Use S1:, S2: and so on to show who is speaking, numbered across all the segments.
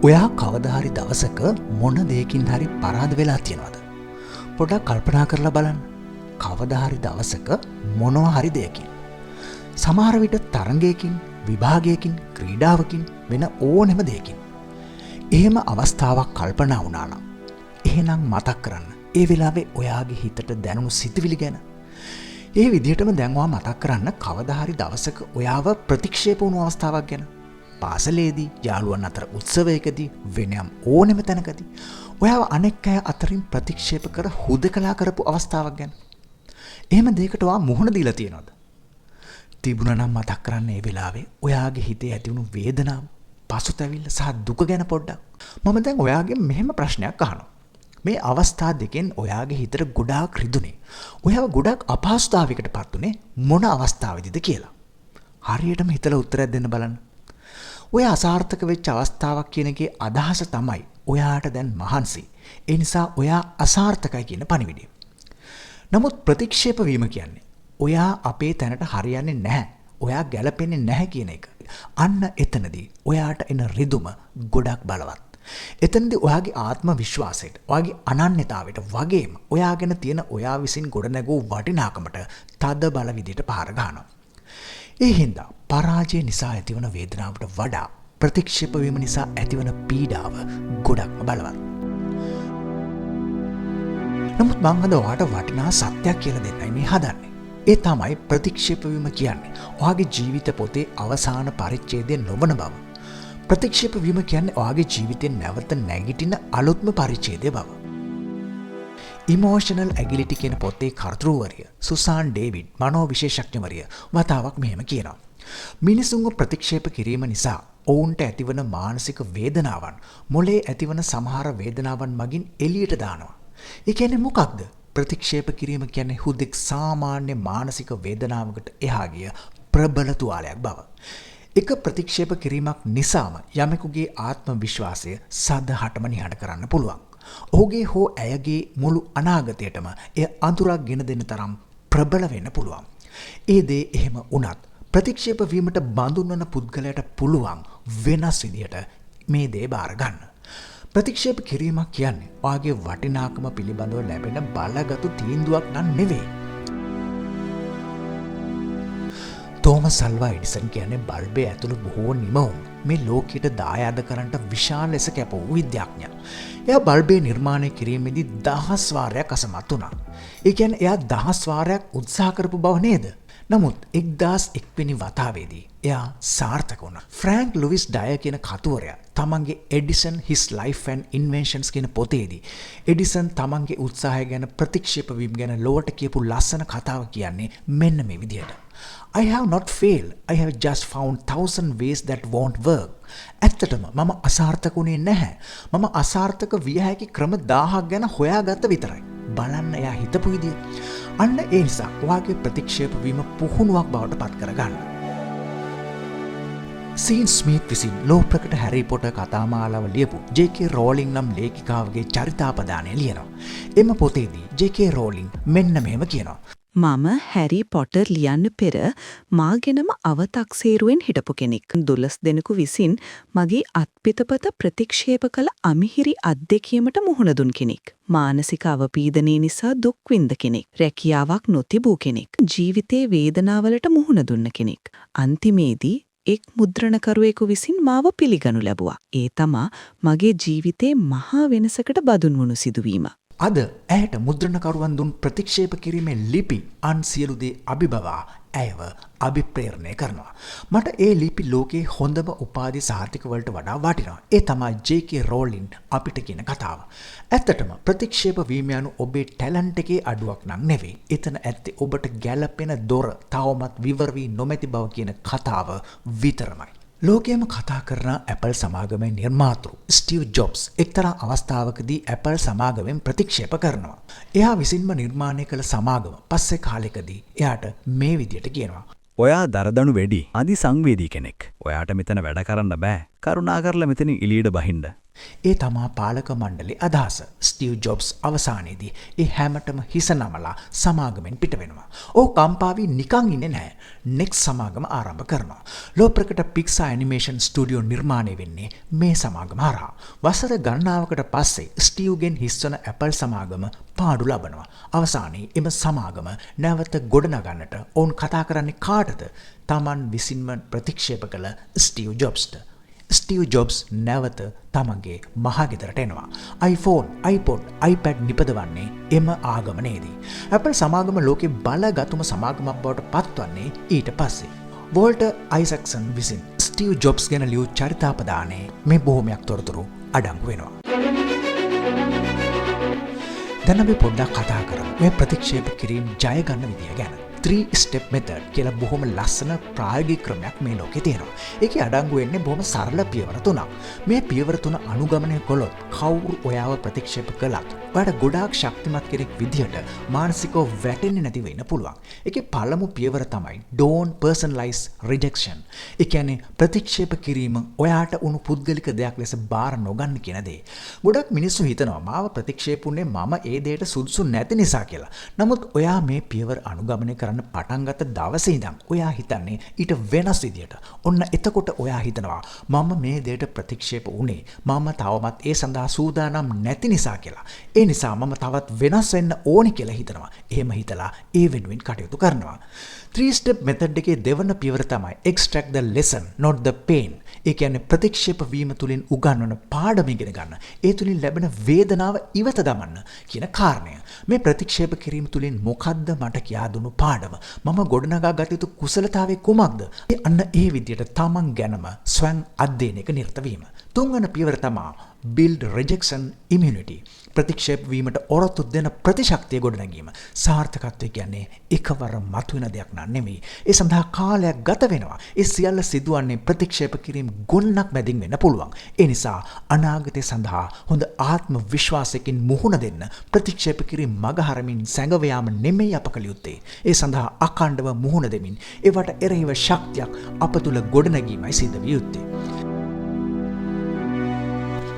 S1: ඔයා කවදා හරි දවසක මොන දෙයකින් හරි පරාද වෙලා තියෙනවද? පොඩ්ඩක් කල්පනා කරලා බලන්න. කවදා හරි දවසක මොනවා හරි දෙයකින්. සමහර විට තරඟයකින්, විභාගයකින්, ක්‍රීඩාවකින් වෙන ඕනෙම දෙයකින්. එහෙම අවස්ථාවක් කල්පනා වුණා නම් එහෙනම් මතක් කරන්න. ඒ වෙලාවේ ඔයාගේ හිතට දැනුණු සිතුවිලි ගැන. ඒ විදිහටම දැන් ඔයා මතක් කරන්න කවදා හරි දවසක ඔයාව ප්‍රතික්ෂේප වුණු අවස්ථාවක් ගැන. පාසලේදී, යාළුවන් අතර උත්සවයකදී, වෙනම ඕනෙම තැනකදී ඔයාව අනෙක් අය අතරින් ප්‍රතික්ෂේප කර හුදකලා කරපු අවස්ථාවක් ගැන. එහෙම දෙයකට ඔයා මුහුණ දීලා තියෙනවද? තිබුණා නම් මතක් කරන්න ඒ වෙලාවේ ඔයාගේ හිතේ ඇතිවුණු වේදනාව, පසුතැවිල්ල සහ දුක ගැන පොඩ්ඩක්. මම දැන් ඔයාගෙන් මෙහෙම ප්‍රශ්නයක් අහනවා. මේ අවස්ථා දෙකෙන් ඔයාගේ හිතට ගොඩාක් රිදුනේ, ඔයාව ගොඩාක් අපහසුතාවයකට පත් උනේ මොන අවස්ථාවේදීද කියලා. හරියටම හිතලා උත්තරයක් දෙන්න බලන්න. ඔය අසාර්ථක වෙච්ච අවස්ථාවක් කියන එකේ අදහස තමයි ඔයාට දැන් මහන්සි. ඒ නිසා ඔයා අසාර්ථකයි කියන පණිවිඩය. නමුත් ප්‍රතික්ෂේප වීම කියන්නේ ඔයා අපේ තැනට හරියන්නේ නැහැ, ඔයා ගැලපෙන්නේ නැහැ කියන එක. අන්න එතනදී ඔයාට එන රිදුම ගොඩක් බලවත්. එතනදී ඔයාගේ ආත්ම විශ්වාසයට, ඔයාගේ අනන්‍යතාවයට වගේම ඔයා ගැන තියෙන ඔයා විසින් ගොඩනැගූ වටිනාකමට තද බල විදියට පහර ගන්නවා. ඒ හින්දා පරාජය නිසා ඇතිවන වේදනාවට වඩා ප්‍රතික්ෂේප වීම නිසා ඇතිවන පීඩාව ගොඩක්ම බලවත්. නමුත් මං අද ඔයාට වටිනා සත්‍යයක් කියලා දෙන්නයි මේ හදන්නේ. ඒ තමයි ප්‍රතික්ෂේප වීම කියන්නේ ඔයාගේ ජීවිත පොතේ අවසාන පරිච්ඡේදය නොවන බව. ප්‍රතික්ෂේප වීම කියන්නේ ඔයාගේ ජීවිතේ නැවත නැගිටින අලුත්ම පරිච්ඡේදය බව. ඉමෝෂනල් ඇගිලිටි කියන පොතේ කර්තෘවරිය සුසාන් ඩේවිඩ් මනෝවිශේෂඥවරිය වතාවක් මෙහෙම කියනවා. මිනිසුන්ව ප්‍රතික්ෂේප කිරීම නිසා ඔවුන්ට ඇතිවන මානසික වේදනාවන් මොලේ ඇතිවන සමහර වේදනාවන් මගින් එළියට දානවා. ඒ කියන්නේ මොකක්ද? ප්‍රතික්ෂේප කිරීම කියන්නේ හුදෙක් සාමාන්‍ය මානසික වේදනාවකට එහා ගිය ප්‍රබල තුවාලයක් බව. එක ප්‍රතික්ෂේප කිරීමක් නිසාම යමෙකුගේ ආත්ම විශ්වාසය සදහටම නිහඬ කරන්න පුළුවන්. ඔහුගේ හෝ ඇයගේ මුළු අනාගතයටම එය අඳුරක් ගෙන දෙන්න තරම් ප්‍රබල වෙන්න පුළුවන්. ඒ දේ එහෙම වුණත් ප්‍රතික්ෂේප වීමට බඳුන් වන පුද්ගලයාට පුළුවන් වෙනස් විදියට මේ දේ බාර ගන්න. ප්‍රතික්ෂේප කිරීමක් කියන්නේ ඔයාගේ වටිනාකම පිළිබඳව ලැබෙන බලගතු තීන්දුවක් නම් නෙවෙයි. තෝමස් අල්වා එඩිසන් කියන්නේ බල්බය ඇතුළු බොහෝ නිමවුම් මේ ලෝකයට දායාද කරන්නට විශාල ලෙස කැප වූ විද්‍යාඥයා. එයා බල්බේ නිර්මාණය කිරීමේදී 1000 වාරයක් අසමත් වුණා. ඒ කියන්නේ එයා 1000 වාරයක් උත්සාහ කරපු බව නේද? නමුත් 1001 වෙනි වතාවේදී එයා සාර්ථක වුණා. ෆ්‍රැන්ක් ලුයිස් ඩයර් කියන කතුවරයා තමන්ගේ Edison his life and inventions කියන පොතේදී එඩිසන් තමන්ගේ උත්සාහය ගැන, ප්‍රතික්ෂේප වීම ගැන ලොවට කියපු ලස්සන කතාව කියන්නේ මෙන්න මේ විදිහට. I have not failed. I have just found 1000 ways that won't work. ඇත්තටම මම අසාර්ථක වුණේ නැහැ. මම අසාර්ථක විය හැකි ක්‍රම 1000ක් ගැන හොයාගත්ත විතරයි. බලන්න එයා හිතපු විදිය. අන්න ඒ නිසා ඔයාගේ ප්‍රතික්ෂේප වීම පුහුණුවක් බවට පත් කරගන්න. සීන් ස්මිත් විසින් ලෝප්‍රකට හැරි පොටර් කතාමාලාව ලියපු ජේ.කේ රෝලින් නම් ලේඛිකාවගේ චරිතාපදානය ලියනවා. එම පොතේදී ජේ.කේ රෝලින් මෙන්න මෙහෙම කියනවා.
S2: මම හැරි පොටර් ලියන්න පෙර මාගෙනම අවතක්සේරුවෙන් හිටපු කෙනෙක්. 12 දෙනෙකු විසින් මගේ අත්පිතපත ප්‍රතික්ෂේප කළ අමිහිරි අත්දැකීමට මුහුණ දුන් කෙනෙක්. මානසික අවපීඩනය නිසා දුක් විඳ කෙනෙක්. රැකියාවක් නොතිබූ කෙනෙක්. ජීවිතේ වේදනාවලට මුහුණ දුන්න කෙනෙක්. අන්තිමේදී එක් මුද්‍රණකරුවෙකු විසින් මාව පිළිගනු ලැබුවා. ඒ තමා මගේ ජීවිතේ මහා වෙනසකට බඳුන් වුණු සිදුවීම.
S1: අද ඇයට මුද්‍රණකරුවන් දුන් ප්‍රතික්ෂේප කිරීමේ ලිපි අන් සියලු දේ අභිබවා ඇයව අභිප්‍රේරණය කරනවා. මට ඒ ලිපි ලෝකේ හොඳම උපාධි සාහිත්‍යක වලට වඩා වටිනවා. ඒ තමයි ජේ.කේ රෝලින් අපිට කියන කතාව. ඇත්තටම ප්‍රතික්ෂේප වීම යනු ඔබේ ටැලන්ට් එකේ අඩුවක් නම් නෙවෙයි. එතන ඇත්තේ ඔබට ගැළපෙන දොර තවමත් විවර වී නොමැති බව කියන කතාව විතරමයි. ලෝකයේම කතා කරන Apple සමාගමේ නිර්මාතෘ ස්ටීව් ජොබ්ස් එක්තරා අවස්ථාවකදී Apple සමාගමෙන් ප්‍රතික්ෂේප කරනවා. එයා විසින්ම නිර්මාණය කළ සමාගම පස්සේ කාලෙකදී එයාට මේ විදියට කියනවා.
S3: ඔයා දරදණු වැඩි අධි සංවේදී කෙනෙක්. ඔයාට මෙතන වැඩ කරන්න බෑ. කරුණාකරලා මෙතනින් එළියට බහින්න.
S1: ඒ තමා පාලක මණ්ඩලේ අදහස. ස්ටීව් ජොබ්ස් අවසානයේදී ඒ හැමතෙම හිස නමලා සමාගමෙන් පිට වෙනවා. ඔහු කම්පාවී නිකන් ඉන්නේ නැහැ. නෙක්ස් සමාගම ආරම්භ කරනවා. ලෝප්‍රකට පික්සා ඇනිමේෂන් ස්ටුඩියෝ නිර්මාණය වෙන්නේ මේ සමාගම හරහා. වසර ගණනාවකට පස්සේ ස්ටීව්ගෙන් හිස්වන ඇපල් සමාගම පාඩු ලබනවා. අවසානයේ එම සමාගම නැවත ගොඩනගන්නට ඔවුන් කතා කරන්නේ කාටද? තමන් විසින්ම ප්‍රතික්ෂේප කළ ස්ටීව් ජොබ්ස්ට. ස්ටීව් ජොබ්ස් නැවත තමන්ගේ මහගෙදරට එනවා. iPhone, iPod, iPad නිපදවන්නේ එම ආගමනයේදී. Apple සමාගම ලෝකේ බලගතුම සමාගමක් බවට පත්වන්නේ ඊට පස්සේ. වෝල්ටර් අයිසැක්සන් විසින් ස්ටීව් ජොබ්ස් ගැන ලියූ චරිතාපදානයේ මේ බොහොමයක් තොරතුරු අඩංගු වෙනවා. දැන් අපි පොඩ්ඩක් කතා කරමු මේ ප්‍රතික්ෂේප කිරීම ජය ගන්න විදිය ගැන. 3 step method කියලා බොහොම ලස්සන ප්‍රායෝගික ක්‍රමයක් මේ ලෝකේ තියෙනවා. ඒකේ අඩංගු වෙන්නේ බොහොම සරල පියවර තුනක්. මේ පියවර තුන අනුගමනය කළොත් කවුරු ඔයාව ප්‍රතික්ෂේප කළත් ඔයාට ගොඩාක් ශක්තිමත් කෙනෙක් විදිහට මානසිකව වැටෙන්නේ නැති වෙන්න පුළුවන්. ඒකේ පළමු පියවර තමයි don't personalize rejection. ඒ කියන්නේ ප්‍රතික්ෂේප කිරීම ඔයාට උණු පුද්ගලික දෙයක් ලෙස බාර නොගන්න කියන දේ. ගොඩක් මිනිස්සු හිතනවා මාව ප්‍රතික්ෂේප වුණේ මම ඒ දෙයට සුදුසු නැති නිසා කියලා. නමුත් ඔයා මේ පියවර අනුගමනය කරන්න පටන් ගත්ත දවසේ ඉඳන් ඔයා හිතන්නේ ඊට වෙනස් විදියට. ඔන්න එතකොට ඔයා හිතනවා මම මේ දෙයට ප්‍රතික්ෂේප වුණේ මම තවමත් ඒ සඳහා සූදානම් නැති නිසා කියලා. ඒ නිසා මම තවත් වෙනස් වෙන්න ඕනි කියලා හිතනවා. එහෙම හිතලා ඒ වෙනුවෙන් කටයුතු කරනවා. 3 step method එකේ දෙවන පියවර තමයි extract the lesson not the pain. ඒ කියන්නේ ප්‍රතික්ෂේප වීම තුලින් උගන්වන පාඩම ඉගෙන ගන්න. ඒ තුලින් ලැබෙන වේදනාව ඉවත දමන්න කියන කාරණය. මේ ප්‍රතික්ෂේප කිරීම තුලින් මොකද්ද මට කියා දුන්නු පාඩම? මම ගොඩනගා ගත යුතු කුසලතාවය කුමක්ද? අන්න ඒ විදිහට තමන් ගැනම ස්වයං අධ්‍යයනයක නිරත වීම. තුන්වන පියවර තමයි build rejection immunity. ප්‍රතික්ෂේප වීමට ඔරොත්තු දෙන ප්‍රතිශක්තිය ගොඩනැගීම. සාර්ථකත්වය කියන්නේ එකවර මතුවෙන දෙයක් නෙමෙයි. ඒ සඳහා කාලයක් ගත වෙනවා. ඒ සියල්ල සිදුවන්නේ ප්‍රතික්ෂේප කිරීම ගොන්නක් මැදින් වෙන්න පුළුවන්. ඒ නිසා අනාගතය සඳහා හොඳ ආත්ම විශ්වාසයකින් මුහුණ දෙන්න ප්‍රතික්ෂේප කිරීම මගහරමින් සැඟව යාම නෙමෙයි අප කළ යුත්තේ. ඒ සඳහා අඛණ්ඩව මුහුණ දෙමින් ඒවට එරෙහිව ශක්තියක් අප තුල ගොඩනැගීමයි සිද්ධ විය යුත්තේ.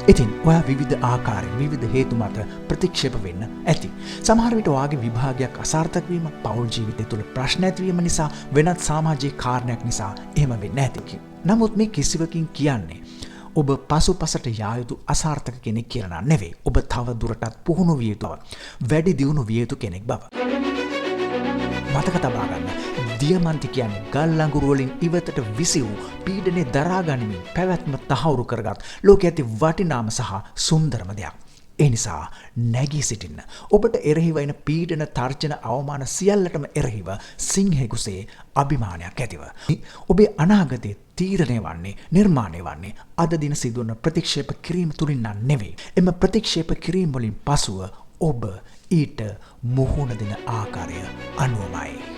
S1: ඉතින් ඔයා විවිධ ආකාරයෙන් විවිධ හේතු මත ප්‍රතික්ෂේප වෙන්න ඇති. සමහර විට ඔයාගේ විභාගයක් අසාර්ථක වීම, පෞල් ජීවිතය තුළ ප්‍රශ්න ඇතිවීම නිසා, වෙනත් සමාජික කාරණයක් නිසා එහෙම වෙන්න ඇති. නමුත් මේ කිසිවකින් කියන්නේ ඔබ පසුපසට යා යුතු අසාර්ථක කෙනෙක් කියලා නෙවෙයි. ඔබ තව දුරටත් පුහුණු විය යුතු, වැඩි දියුණු විය යුතු කෙනෙක් බව. මතක තබා ගන්න. දියමන්ති කියන්නේ ගල් ලඟුරු වලින් ඉවතට විසි වූ පීඩනේ දරා ගනිමින් පැවැත්ම තහවුරු කරගත් ලෝකයේ ඇති වටිනාම සහ සුන්දරම දෙයක්. ඒ නිසා නැගී සිටින්න. ඔබට එරෙහිව එන පීඩන, තර්ජන, අවමාන සියල්ලටම එරෙහිව සිංහෙකුසේ අභිමානයක් ඇතිව. ඔබේ අනාගතයේ තීරණය වන්නේ, නිර්මාණය වන්නේ අද දින සිදුවන ප්‍රතික්ෂේප කිරීම තුලින් නෙවෙයි. එම ප්‍රතික්ෂේප කිරීම වලින් පසුව ඔබ ඊට මුහුණ දෙන ආකාරය අනුවමයි.